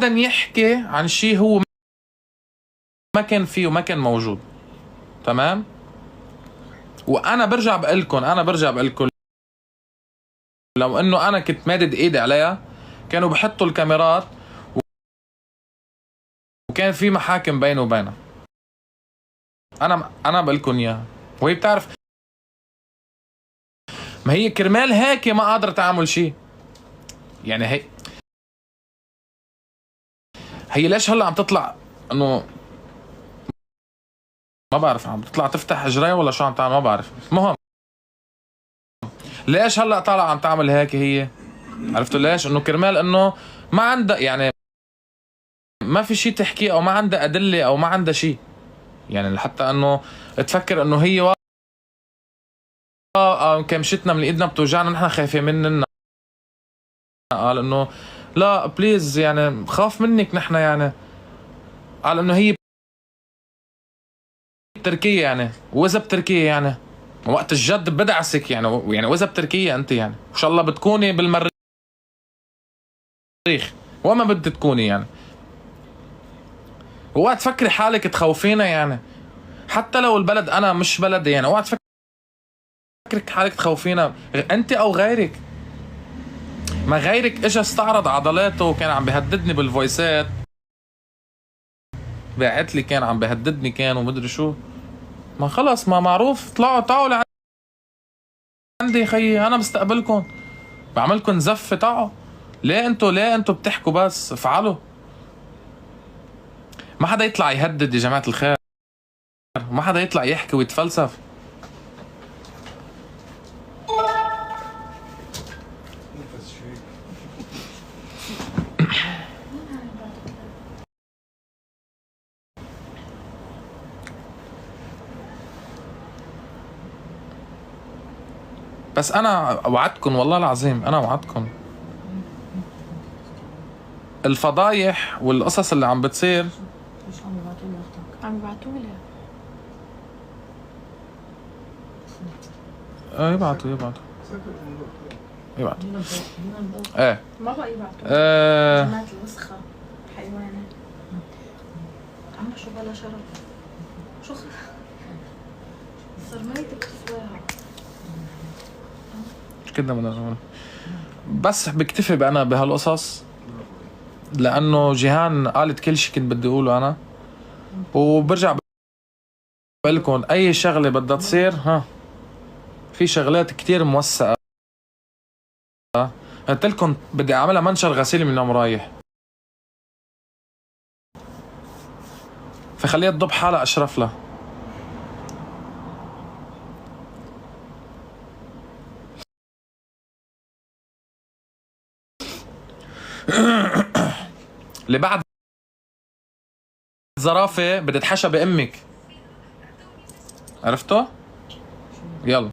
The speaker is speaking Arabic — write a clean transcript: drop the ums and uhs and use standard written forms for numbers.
حدا يحكي عن شيء هو ما كان فيه وما كان موجود. تمام. وانا برجع بقلكن لو انه انا كنت مادد ايدي عليها كانوا بحطوا الكاميرات وكان في محاكم بيني وبينها. انا بقلكن اياها وهي بتعرف. ما هي كرمال هيك ما قادرة تعمل شيء. يعني هي ليش هلا عم تطلع انه ما بعرف عم تطلع تفتح اجريها ولا شو عم تعمل ما بعرف. المهم ليش هلا طالعه عم تعمل هيك هي؟ عرفتوا ليش؟ انه كرمال انه ما عندها يعني ما في شيء تحكيه او ما عندها ادله او ما عندها شيء. يعني لحتى انه تفكر انه هي كمشتنا من ايدنا بتوجعنا نحن خايفين مننا. قال انه لا بليز يعني خاف منك نحن يعني. قال انه هي بتركيا يعني واذا بتركيا يعني وقت الجد بدعسك يعني واذا بتركيا انت يعني ان شاء الله بتكوني بالمريخ وما بدك تكوني يعني. اوعى تفكري حالك تخوفينا يعني حتى لو البلد انا مش بلدي يعني. اوعى تفكري حالك تخوفينا انت او غيرك. ما غيرك اجى استعرض عضلاته وكان عم بهددني بالفويسات. باعت لي كان عم بهددني كان ومدري شو. ما خلص ما معروف. تعالوا لعندي خيي انا بستقبلكم بعملكم زفه. تعالوا. ليه انتوا بتحكوا بس افعلوا. ما حدا يطلع يهدد يا جماعة الخير. ما حدا يطلع يحكي ويتفلسف. بس انا وعدكم والله العظيم انا وعدكم الفضايح والقصص اللي عم بتصير. مش عم يبعتولي اختك؟ عم يبعتولي. يبعتوا ايه ما بقى يبعتوا. جماعة الوسخة حيوانات. عم شو بلا شرف. شو صار ميتة بتسواها. مش كده بدنا بس بكتفي بأنا بهالقصص لأنه جيهان قالت كل شيء كنت بدي أقوله أنا. وبرجع بقولكم أي شغلة بدها تصير في شغلات كتير موثقة. قلت لكم بدي أعملها منشر غسيل من يوم رايح. فخليها تضب حالها أشرف لها. اللي بعد زرافة بدها تحشى بأمك. عرفتوا؟ يلا.